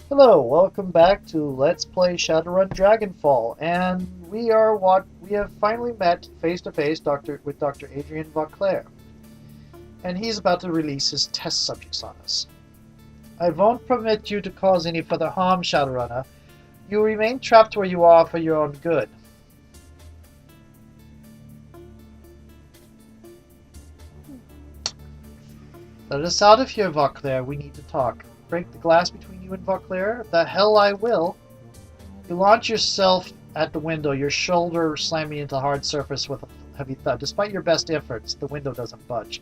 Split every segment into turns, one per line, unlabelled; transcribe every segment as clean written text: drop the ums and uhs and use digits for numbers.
Hello, welcome back to Let's Play Shadowrun Dragonfall, and we have finally met face to face with Dr. Adrian Vauclair, and he's about to release his test subjects on us. I won't permit you to cause any further harm, Shadowrunner. You remain trapped where you are for your own good. Let us out of here, Vauclair. We need to talk. Break the glass between you and Vauclair? The hell I will. You launch yourself at the window, your shoulder slamming into the hard surface with a heavy thud. Despite your best efforts, the window doesn't budge.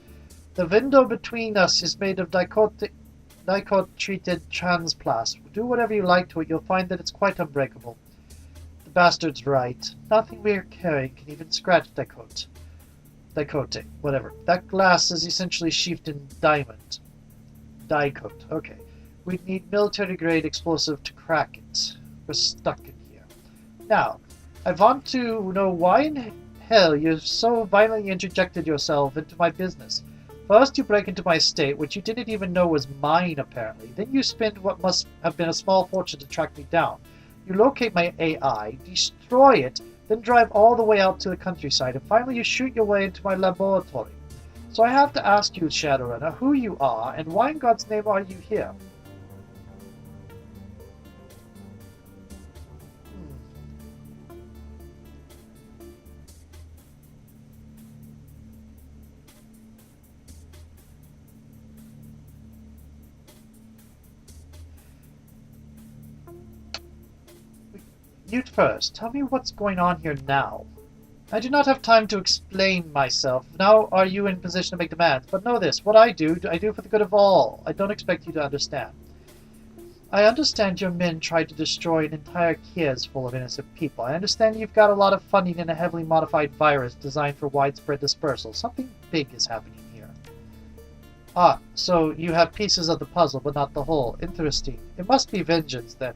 The window between us is made of Dicot-treated transplast. Do whatever you like to it, you'll find that it's quite unbreakable. The bastard's right. Nothing we are carrying can even scratch Dicote, whatever. That glass is essentially sheathed in diamond. Dicote, okay. We'd need military-grade explosive to crack it. We're stuck in here. Now, I want to know why in hell you so violently interjected yourself into my business. First, you break into my estate, which you didn't even know was mine, apparently. Then you spend what must have been a small fortune to track me down. You locate my AI, destroy it, then drive all the way out to the countryside, and finally you shoot your way into my laboratory. So I have to ask you, Shadowrunner, who you are, and why in God's name are you here? You first. Tell me what's going on here now. I do not have time to explain myself. Now are you in position to make demands. But know this, what I do for the good of all. I don't expect you to understand. I understand your men tried to destroy an entire Kies full of innocent people. I understand you've got a lot of funding in a heavily modified virus designed for widespread dispersal. Something big is happening here. Ah, so you have pieces of the puzzle, but not the whole. Interesting. It must be vengeance, then.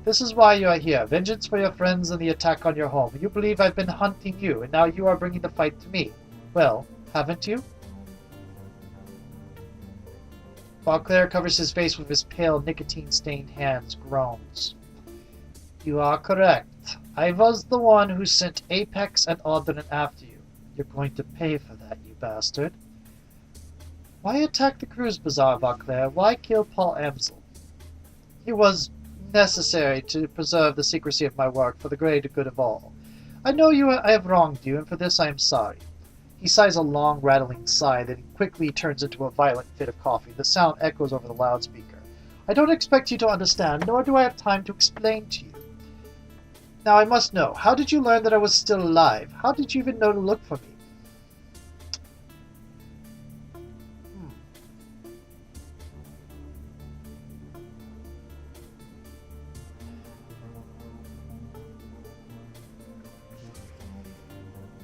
This is why you are here. Vengeance for your friends and the attack on your home. You believe I've been hunting you, and now you are bringing the fight to me. Well, haven't you? Vauclair covers his face with his pale, nicotine-stained hands, groans. You are correct. I was the one who sent Apex and Audrin after you. You're going to pay for that, you bastard. Why attack the cruise bazaar, Vauclair? Why kill Paul Amsel? He was necessary to preserve the secrecy of my work for the greater good of all. I know I have wronged you, and for this I am sorry. He sighs a long, rattling sigh, then quickly turns into a violent fit of coughing. The sound echoes over the loudspeaker. I don't expect you to understand, nor do I have time to explain to you. Now I must know, how did you learn that I was still alive? How did you even know to look for me?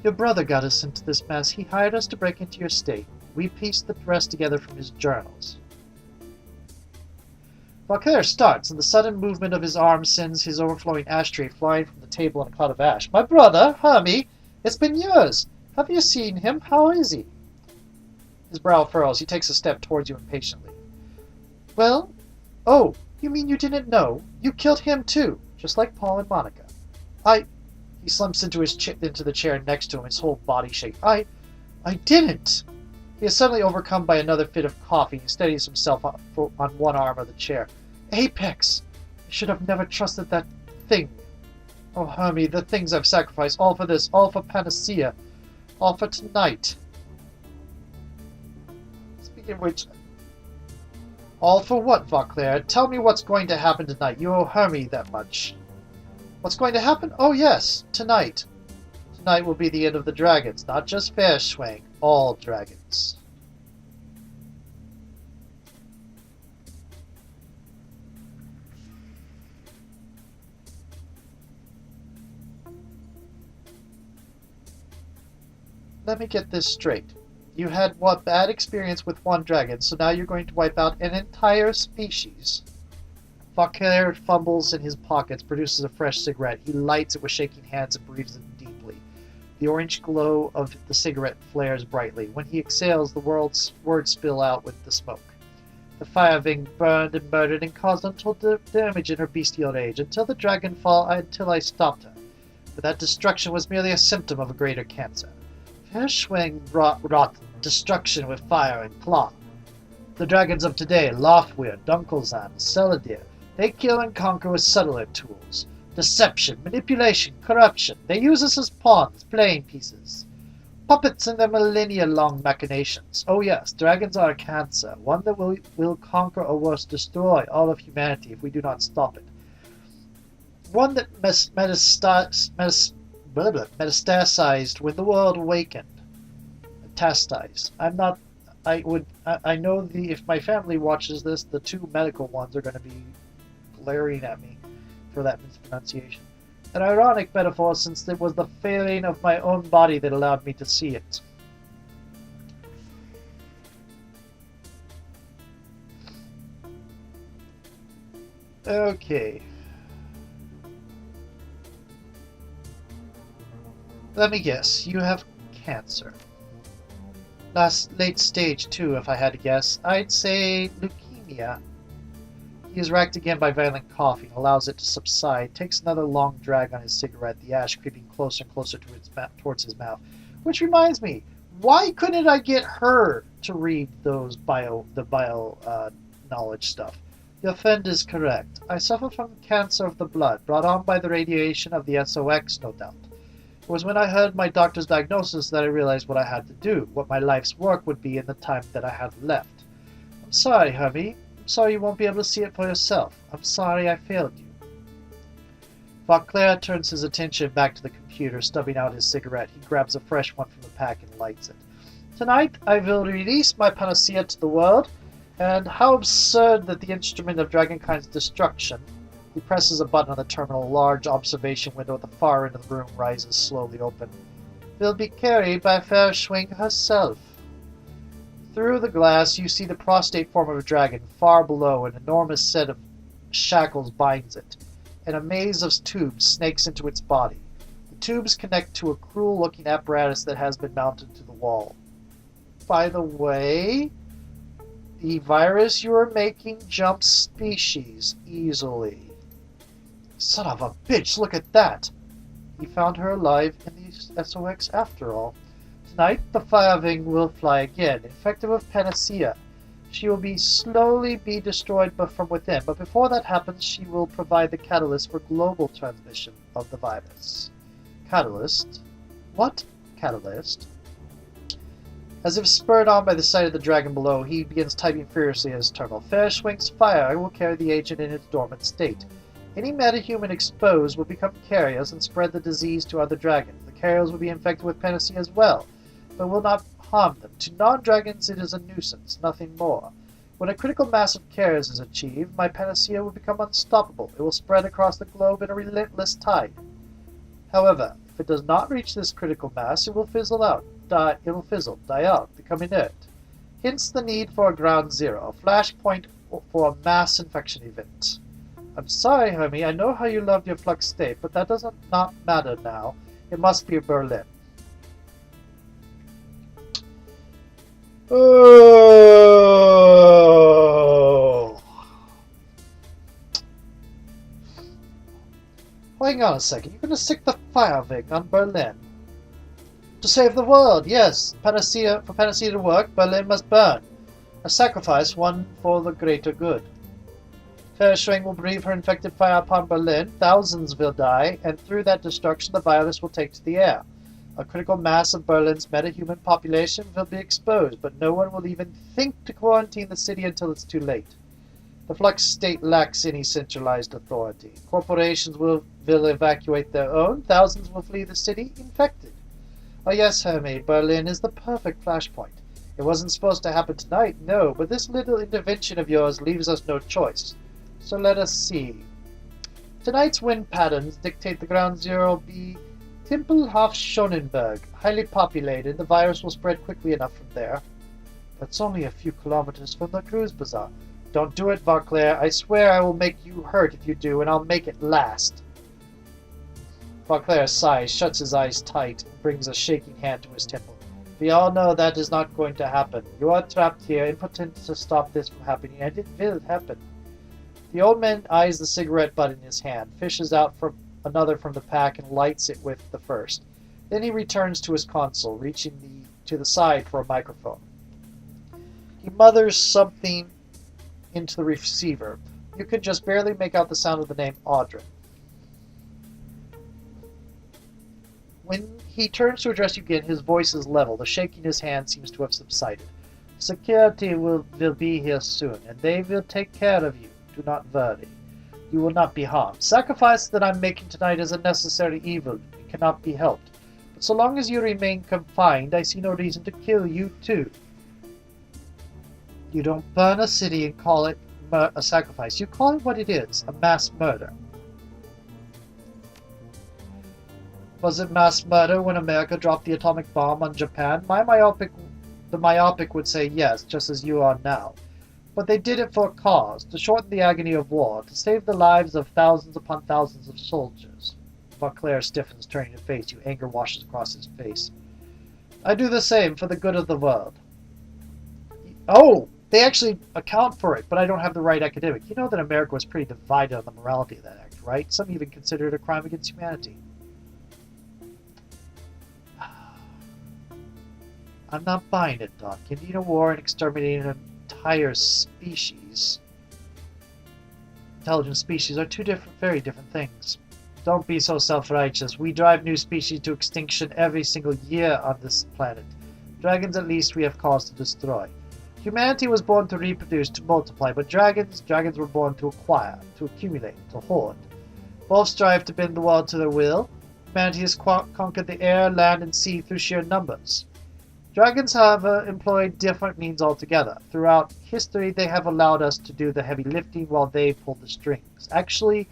Your brother got us into this mess. He hired us to break into your state. We pieced the rest together from his journals. Vauclair starts, and the sudden movement of his arm sends his overflowing ashtray flying from the table in a cloud of ash. My brother, Hermie, it's been years. Have you seen him? How is he? His brow furrows. He takes a step towards you impatiently. Well? Oh, you mean you didn't know? You killed him too, just like Paul and Monica. He slumps into the chair next to him, his whole body shaking. I didn't! He is suddenly overcome by another fit of coughing. He steadies himself on one arm of the chair. Apex! I should have never trusted that thing. Oh, Hermie, the things I've sacrificed, all for this, all for Panacea, all for tonight. Speaking of which, all for what, Vauclair? Tell me what's going to happen tonight. You owe Hermie that much. What's going to happen? Oh yes, tonight. Tonight will be the end of the dragons, not just Fairschwang, all dragons. Let me get this straight. You had one bad experience with one dragon, so now you're going to wipe out an entire species. Vauclair fumbles in his pockets, produces a fresh cigarette. He lights it with shaking hands and breathes it deeply. The orange glow of the cigarette flares brightly. When he exhales, the words spill out with the smoke. The fire wing burned and murdered and caused untold damage in her bestial rage until the Dragonfall, until I stopped her. But that destruction was merely a symptom of a greater cancer. Verschwing wrought destruction with fire and claw. The dragons of today, Loftweir, Dunkelzahn, Seladir, they kill and conquer with subtler tools. Deception, manipulation, corruption. They use us as pawns, playing pieces. Puppets in their millennia-long machinations. Oh yes, dragons are a cancer, one that will conquer or worse destroy all of humanity if we do not stop it. One that metastasized when the world awakened. Metastasized. I know if my family watches this, the two medical ones are going to be glaring at me for that mispronunciation. An ironic metaphor, since it was the failing of my own body that allowed me to see it. Okay. Let me guess, you have cancer. Late stage too, if I had to guess. I'd say leukemia. He is racked again by violent coughing, allows it to subside, takes another long drag on his cigarette, the ash creeping closer and closer towards his mouth. Which reminds me, why couldn't I get her to read those bio knowledge stuff? Your friend is correct. I suffer from cancer of the blood, brought on by the radiation of the SOX, no doubt. It was when I heard my doctor's diagnosis that I realized what I had to do, what my life's work would be in the time that I had left. I'm sorry, Hermie. I'm sorry you won't be able to see it for yourself. I'm sorry I failed you. Vauclair turns his attention back to the computer, stubbing out his cigarette. He grabs a fresh one from the pack and lights it. Tonight I will release my panacea to the world, and how absurd that the instrument of Dragonkind's destruction. He presses a button on the terminal. A large observation window at the far end of the room rises slowly open. Will be carried by Verschwing herself. Through the glass, you see the prostrate form of a dragon. Far below, an enormous set of shackles binds it, and a maze of tubes snakes into its body. The tubes connect to a cruel-looking apparatus that has been mounted to the wall. By the way, the virus you are making jumps species easily. Son of a bitch, look at that! He found her alive in the SOX after all. Tonight, the Firewing will fly again, infected with panacea. She will slowly be destroyed from within, but before that happens, she will provide the catalyst for global transmission of the virus. Catalyst? What catalyst? As if spurred on by the sight of the dragon below, he begins typing furiously at his terminal. Verschwing's fire will carry the agent in its dormant state. Any metahuman exposed will become carriers and spread the disease to other dragons. The carriers will be infected with panacea as well, but will not harm them. To non-dragons it is a nuisance, nothing more. When a critical mass of carriers is achieved, my panacea will become unstoppable. It will spread across the globe in a relentless tide. However, if it does not reach this critical mass, it will fizzle out, die out, become inert. Hence the need for a ground zero, a flashpoint for a mass infection event. I'm sorry, Hermie, I know how you loved your flux state, but that does not matter now. It must be Berlin. Oh! Hang on a second, you're going to stick the Firewing on Berlin? To save the world, yes. For panacea to work, Berlin must burn. A sacrifice, one for the greater good. Verschwing will breathe her infected fire upon Berlin, thousands will die, and through that destruction the virus will take to the air. A critical mass of Berlin's metahuman population will be exposed, but no one will even think to quarantine the city until it's too late. The flux state lacks any centralized authority. Corporations will evacuate their own, thousands will flee the city infected. Oh yes, Hermie, Berlin is the perfect flashpoint. It wasn't supposed to happen tonight, no, but this little intervention of yours leaves us no choice. So let us see. Tonight's wind patterns dictate the ground zero be Tempelhof Schonenberg, highly populated. The virus will spread quickly enough from there. That's only a few kilometers from the cruise bazaar. Don't do it, Vauclair. I swear I will make you hurt if you do, and I'll make it last. Vauclair sighs, shuts his eyes tight, and brings a shaking hand to his temple. We all know that is not going to happen. You are trapped here, impotent to stop this from happening, and it will happen. The old man eyes the cigarette butt in his hand, fishes out another from the pack, and lights it with the first. Then he returns to his console, reaching to the side for a microphone. He mutters something into the receiver. You can just barely make out the sound of the name Audrin. When he turns to address you again, his voice is level. The shake in his hand seems to have subsided. Security will be here soon, and they will take care of you. Do not worry. You will not be harmed. Sacrifice that I'm making tonight is a necessary evil. It cannot be helped. But so long as you remain confined, I see no reason to kill you too. You don't burn a city and call it a sacrifice. You call it what it is, a mass murder. Was it mass murder when America dropped the atomic bomb on Japan? The myopic would say yes, just as you are now. But they did it for a cause, to shorten the agony of war, to save the lives of thousands upon thousands of soldiers. Vauclair stiffens, turning to face you. Anger washes across his face. I do the same for the good of the world. Oh, they actually account for it, but I don't have the right academic. You know that America was pretty divided on the morality of that act, right? Some even consider it a crime against humanity. I'm not buying it, Doc. Ending a war and exterminating an entire species, intelligent species, are two very different things. Don't be so self-righteous. We drive new species to extinction every single year on this planet. Dragons, at least, we have cause to destroy. Humanity was born to reproduce, to multiply, but dragons were born to acquire, to accumulate, to hoard. Both strive to bend the world to their will. Humanity has conquered the air, land, and sea through sheer numbers. Dragons, however, employ different means altogether. Throughout history, they have allowed us to do the heavy lifting while they pull the strings. Actually,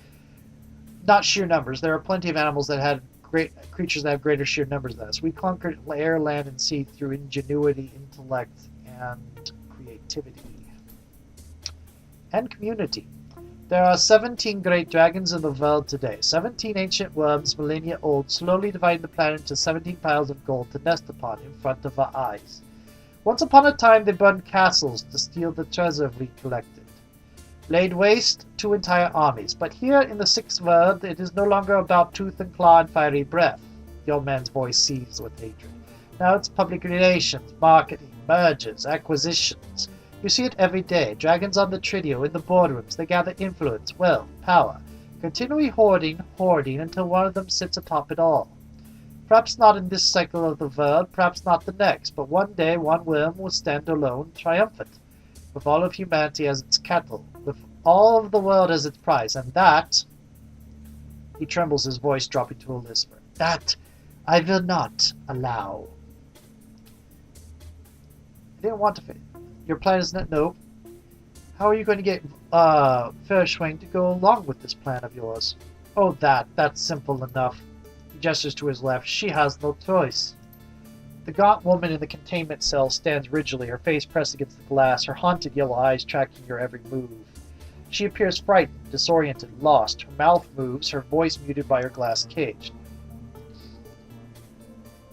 not sheer numbers. There are plenty of animals that had creatures that have greater sheer numbers than us. We conquered air, land, and sea through ingenuity, intellect, and creativity. And community. There are 17 great dragons in the world today. 17 ancient worms, millennia old, slowly dividing the planet into 17 piles of gold to nest upon in front of our eyes. Once upon a time they burned castles to steal the treasure we collected. Laid waste to entire armies. But here in the sixth world it is no longer about tooth and claw and fiery breath. The old man's voice seethes with hatred. Now it's public relations, marketing, mergers, acquisitions. You see it every day. Dragons on the Tridio, in the boardrooms. They gather influence, wealth, power. Continually hoarding until one of them sits atop it all. Perhaps not in this cycle of the world, perhaps not the next, but one day one worm will stand alone, triumphant, with all of humanity as its cattle, with all of the world as its prize, and that... He trembles, his voice dropping to a whisper. That I will not allow. I didn't want to... Your plan is not... No. How are you going to get Fairschwing to go along with this plan of yours? Oh, that's simple enough. He gestures to his left. She has no choice. The gaunt woman in the containment cell stands rigidly, her face pressed against the glass, her haunted yellow eyes tracking your every move. She appears frightened, disoriented, lost. Her mouth moves, her voice muted by her glass cage.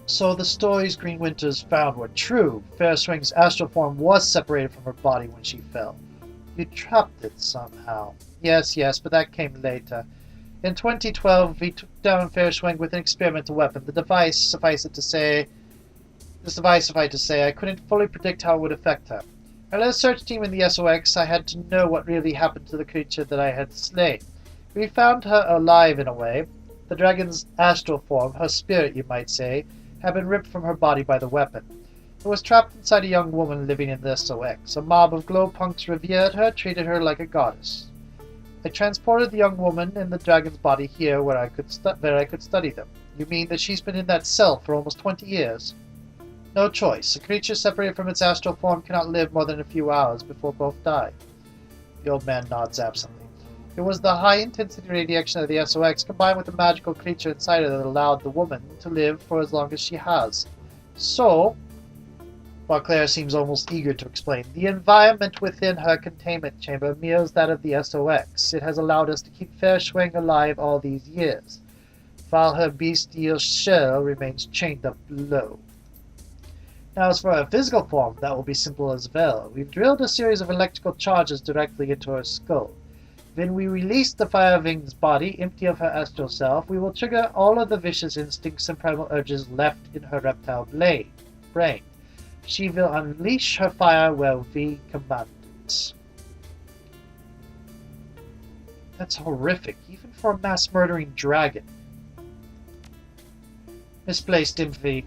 So the stories Green Winters found were true. Fairschwing's astral form was separated from her body when she fell. You trapped it somehow. Yes, but that came later. In 2012, we took down Fairschwing with an experimental weapon. The device, suffice to say, I couldn't fully predict how it would affect her. I led a search team in the SOX. I had to know what really happened to the creature that I had slain. We found her alive in a way. The dragon's astral form, her spirit you might say, had been ripped from her body by the weapon. It was trapped inside a young woman living in the SOX. A mob of glowpunks revered her, treated her like a goddess. I transported the young woman in the dragon's body here where I could study them. You mean that she's been in that cell for almost 20 years? No choice. A creature separated from its astral form cannot live more than a few hours before both die. The old man nods absently. It was the high-intensity radiation of the SOX combined with the magical creature inside her that allowed the woman to live for as long as she has. So, while Claire seems almost eager to explain, the environment within her containment chamber mirrors that of the SOX. It has allowed us to keep Fairschwing alive all these years, while her bestial shell remains chained up below. Now as for her physical form, that will be simple as well. We've drilled a series of electrical charges directly into her skull. When we release the Firewing's body, empty of her astral self, we will trigger all of the vicious instincts and primal urges left in her reptile brain. She will unleash her fire where we command it. That's horrific, even for a mass-murdering dragon. Misplaced empathy.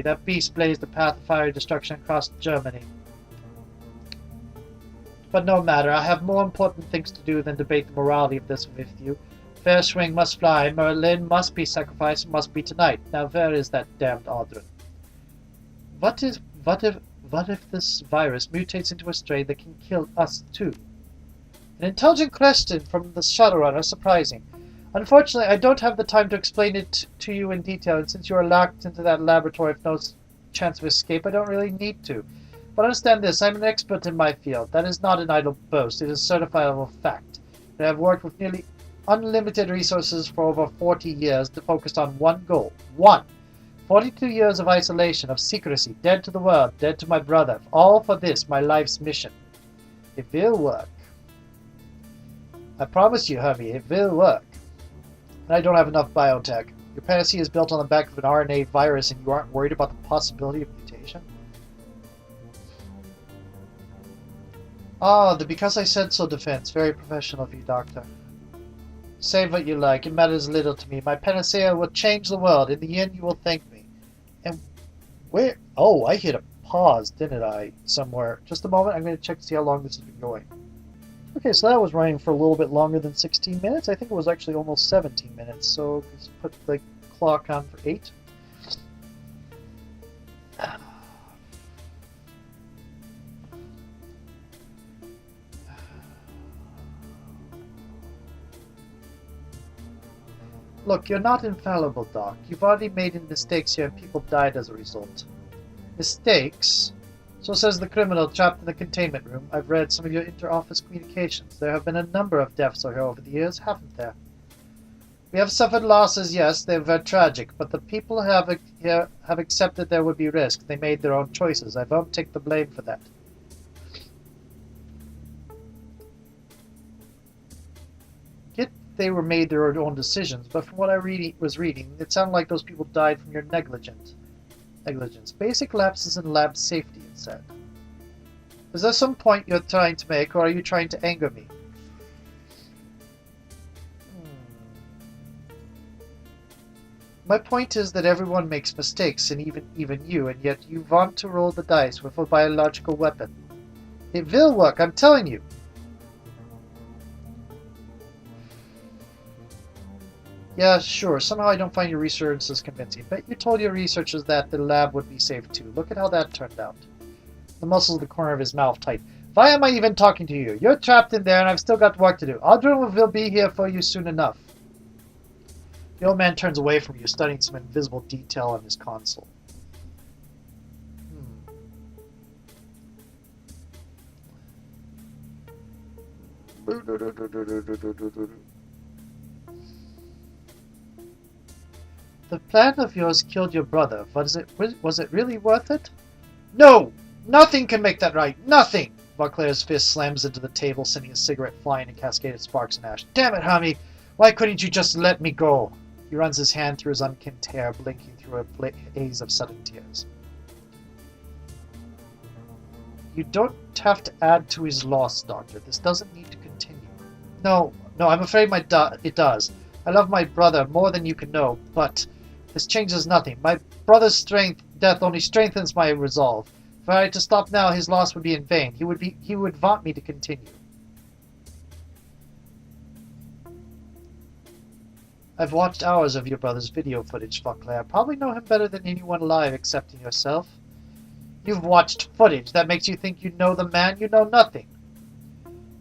That beast blazed the path of fiery destruction across Germany. But no matter, I have more important things to do than debate the morality of this with you. Fairschwing must fly, Merlin must be sacrificed, must be tonight. Now where is that damned Audrun? What if this virus mutates into a strain that can kill us too? An intelligent question from the Shadowrunner, surprising. Unfortunately, I don't have the time to explain it to you in detail, and since you are locked into that laboratory with no chance of escape, I don't really need to. But understand this, I'm an expert in my field. That is not an idle boast, it is certifiable fact. I have worked with nearly unlimited resources for over 40 years to focus on one goal. 42 years of isolation, of secrecy, dead to the world, dead to my brother. All for this, my life's mission. It will work. I promise you, Hermie, it will work. And I don't have enough biotech. Your panacea is built on the back of an RNA virus and you aren't worried about the possibility of mutation? Ah, the because I said so defense. Very professional of you, Doctor. Say what you like. It matters little to me. My panacea will change the world. In the end, you will thank me. And where... Oh, I hit a pause, didn't I? Somewhere. Just a moment. I'm going to check to see how long this has been going. Okay, so that was running for a little bit longer than 16 minutes. I think it was actually almost 17 minutes. So let's put the clock on for 8. Look, you're not infallible, Doc. You've already made mistakes here and people died as a result. Mistakes? So says the criminal trapped in the containment room. I've read some of your inter-office communications. There have been a number of deaths here over the years, haven't there? We have suffered losses, yes, they were tragic, but the people have accepted there would be risk. They made their own choices. I won't take the blame for that. They were made their own decisions, but from what I was reading, it sounded like those people died from your negligence. Basic lapses in lab safety, it said. Is there some point you're trying to make, or are you trying to anger me? My point is that everyone makes mistakes, and even you, and yet you want to roll the dice with a biological weapon. It will work, I'm telling you. Yeah, sure. Somehow I don't find your research as convincing. But you told your researchers that the lab would be safe too. Look at how that turned out. The muscles of the corner of his mouth tight. Why am I even talking to you? You're trapped in there and I've still got work to do. Audrun will be here for you soon enough. The old man turns away from you, studying some invisible detail on his console. The plan of yours killed your brother. Was it really worth it? No! Nothing can make that right! Nothing! Vauclair's fist slams into the table, sending his cigarette flying in cascaded sparks and ash. Damn it, Hami! Why couldn't you just let me go? He runs his hand through his unkempt hair, blinking through a haze of sudden tears. You don't have to add to his loss, Doctor. This doesn't need to continue. No, I'm afraid it does. I love my brother more than you can know, but this changes nothing. My brother's death only strengthens my resolve. If I had to stop now, his loss would be in vain. He would want me to continue. I've watched hours of your brother's video footage, Vauclair. I probably know him better than anyone alive excepting yourself. You've watched footage. That makes you think you know the man. You know nothing.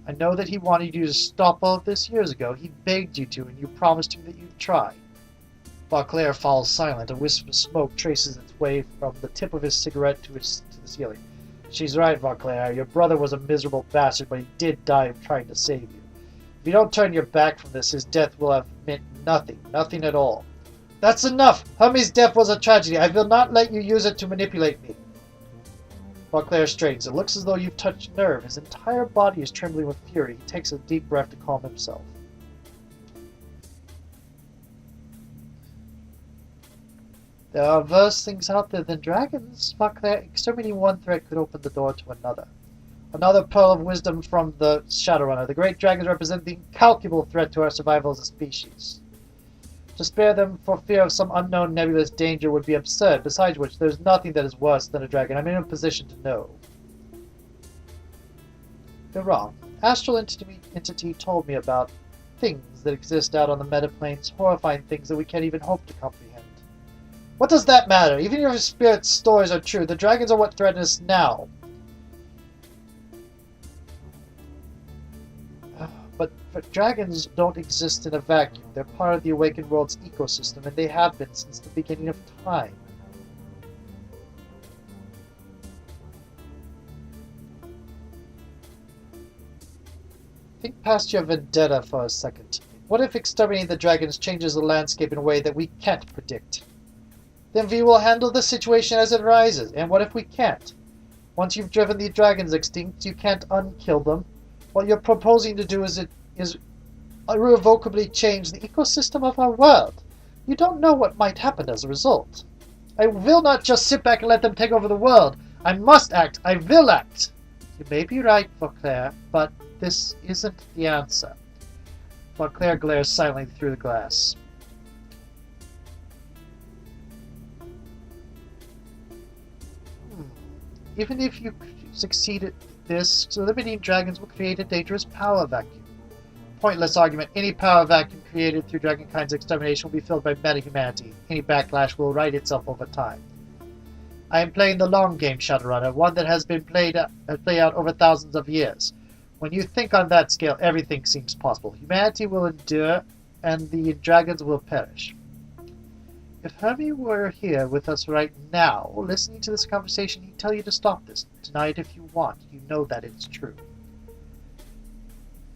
I know that he wanted you to stop all of this years ago. He begged you to, and you promised him that you'd try. Vauclair falls silent. A wisp of smoke traces its way from the tip of his cigarette to the ceiling. She's right, Vauclair. Your brother was a miserable bastard, but he did die trying to save you. If you don't turn your back from this, his death will have meant nothing. Nothing at all. That's enough! Hummy's death was a tragedy. I will not let you use it to manipulate me. Vauclair straightens. It looks as though you've touched a nerve. His entire body is trembling with fury. He takes a deep breath to calm himself. There are worse things out there than dragons, Vauclair. Exterminating one threat could open the door to another. Another pearl of wisdom from the Shadowrunner. The great dragons represent the incalculable threat to our survival as a species. To spare them for fear of some unknown nebulous danger would be absurd, besides which there's nothing that is worse than a dragon. I'm in a position to know. You're wrong. Astral entity told me about things that exist out on the metaplanes, horrifying things that we can't even hope to comprehend. What does that matter? Even if your spirit's stories are true, the dragons are what threaten us now. But dragons don't exist in a vacuum. They're part of the awakened world's ecosystem, and they have been since the beginning of time. Think past your vendetta for a second. What if exterminating the dragons changes the landscape in a way that we can't predict? Then we will handle the situation as it arises. And what if we can't? Once you've driven the dragons extinct, you can't unkill them. What you're proposing to do is irrevocably change the ecosystem of our world. You don't know what might happen as a result. I will not just sit back and let them take over the world. I must act. I will act. You may be right, Vauclair, but this isn't the answer. Vauclair glares silently through the glass. Even if you succeed at this, eliminating dragons will create a dangerous power vacuum. Pointless argument. Any power vacuum created through dragonkind's extermination will be filled by meta-humanity. Any backlash will right itself over time. I am playing the long game, Shadowrunner, one that has been played out over thousands of years. When you think on that scale, everything seems possible. Humanity will endure, and the dragons will perish. If Hermie were here with us right now, listening to this conversation, he'd tell you to stop this. Deny it if you want. You know that it's true.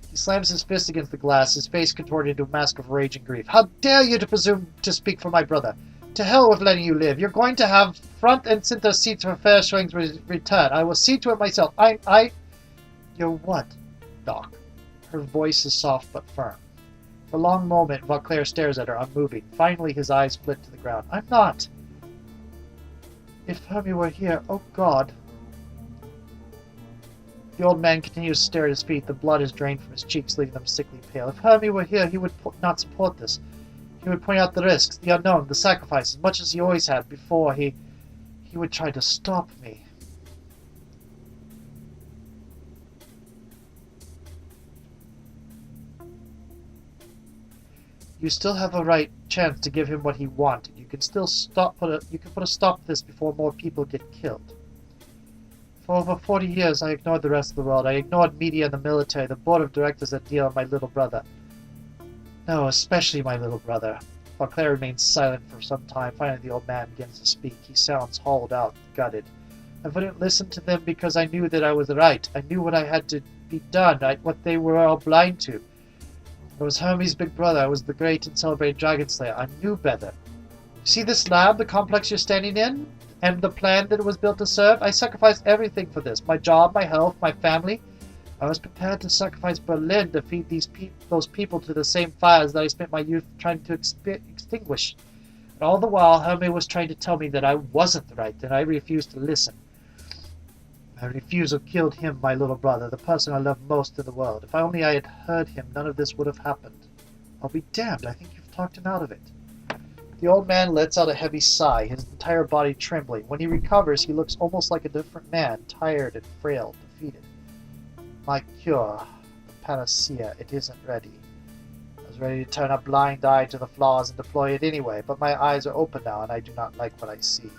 He slams his fist against the glass, his face contorted into a mask of rage and grief. How dare you to presume to speak for my brother? To hell with letting you live. You're going to have front and center seats for Fair Swing's return. I will see to it myself. You're what, Doc? Her voice is soft but firm. For a long moment, Vauclair stares at her, unmoving. Finally, his eyes flit to the ground. I'm not. If Hermie were here, oh God. The old man continues to stare at his feet. The blood is drained from his cheeks, leaving them sickly pale. If Hermie were here, he would not support this. He would point out the risks, the unknown, the sacrifices, much as he always had before. He would try to stop me. You still have a right chance to give him what he wanted. You can still put a stop to this before more people get killed. For over 40 years, I ignored the rest of the world. I ignored media and the military, the board of directors that deal with my little brother. No, especially my little brother. Vauclair remains silent for some time. Finally, the old man begins to speak. He sounds hollowed out, gutted. I wouldn't listen to them because I knew that I was right. I knew what I had to be done, what they were all blind to. I was Hermie's big brother. I was the great and celebrated Dragon Slayer. I knew better. You see this lab, the complex you're standing in, and the plan that it was built to serve? I sacrificed everything for this. My job, my health, my family. I was prepared to sacrifice Berlin to feed those people to the same fires that I spent my youth trying to extinguish. And all the while, Hermie was trying to tell me that I wasn't right, and I refused to listen. My refusal killed him, my little brother, the person I loved most in the world. If only I had heard him, none of this would have happened. I'll be damned, I think you've talked him out of it. The old man lets out a heavy sigh, his entire body trembling. When he recovers, he looks almost like a different man, tired and frail, defeated. My cure, the panacea, it isn't ready. I was ready to turn a blind eye to the flaws and deploy it anyway, but my eyes are open now, and I do not like what I see.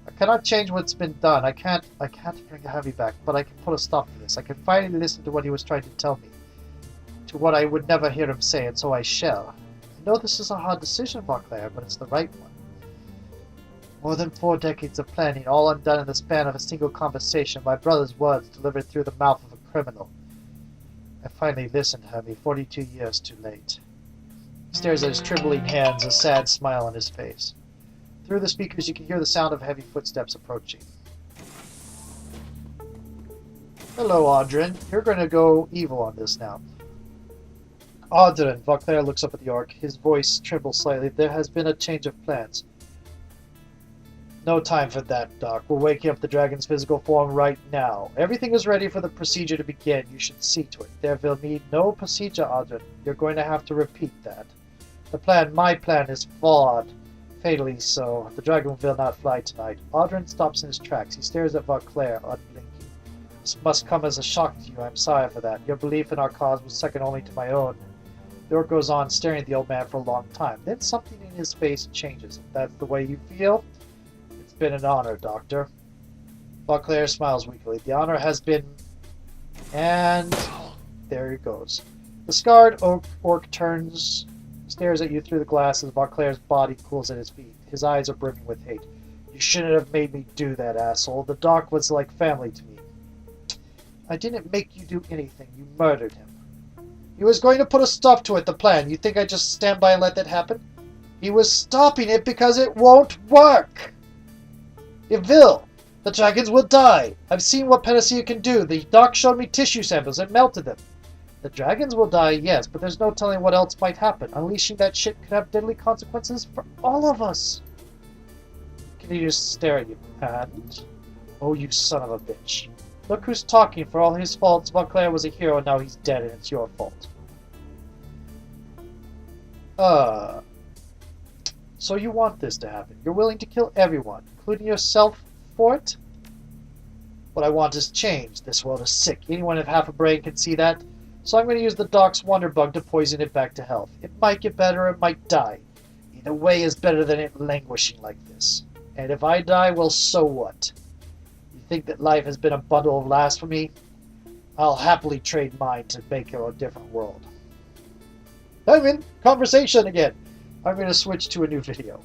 I cannot change what's been done. I can't bring Heavy back, but I can put a stop to this. I can finally listen to what he was trying to tell me, to what I would never hear him say, and so I shall. I know this is a hard decision, Vauclair, but it's the right one. More than 4 decades of planning, all undone in the span of a single conversation, my brother's words delivered through the mouth of a criminal. I finally listened, Hermie, 42 years too late. He stares at his trembling hands, a sad smile on his face. Through the speakers you can hear the sound of heavy footsteps approaching. Hello, Audrin. You're going to go evil on this now. Audrin, Vauclair looks up at the orc. His voice trembles slightly. There has been a change of plans. No time for that, Doc. We're waking up the dragon's physical form right now. Everything is ready for the procedure to begin. You should see to it. There will be no procedure, Audrin. You're going to have to repeat that. My plan is flawed. Fatally so. The dragon will not fly tonight. Audrin stops in his tracks. He stares at Vauclair, unblinking. This must come as a shock to you. I'm sorry for that. Your belief in our cause was second only to my own. The orc goes on, staring at the old man for a long time. Then something in his face changes. If that's the way you feel, it's been an honor, Doctor. Vauclair smiles weakly. The honor has been... And... there he goes. The scarred orc turns, stares at you through the glass as Vauclair's body cools at his feet. His eyes are brimming with hate. You shouldn't have made me do that, asshole. The doc was like family to me. I didn't make you do anything. You murdered him. He was going to put a stop to it, the plan. You think I'd just stand by and let that happen? He was stopping it because it won't work. It will. The dragons will die. I've seen what panacea can do. The doc showed me tissue samples and melted them. The dragons will die, yes, but there's no telling what else might happen. Unleashing that shit could have deadly consequences for all of us. Can you just stare at you? And... oh, you son of a bitch. Look who's talking. For all his faults, Vauclair was a hero, and now he's dead, and it's your fault. So you want this to happen. You're willing to kill everyone, including yourself, for it? What I want is change. This world is sick. Anyone with half a brain can see that. So I'm going to use the doc's wonder bug to poison it back to health. It might get better, it might die. Either way is better than it languishing like this. And if I die, well, so what? You think that life has been a bundle of laughs for me? I'll happily trade mine to make a different world. I'm in conversation again. I'm going to switch to a new video.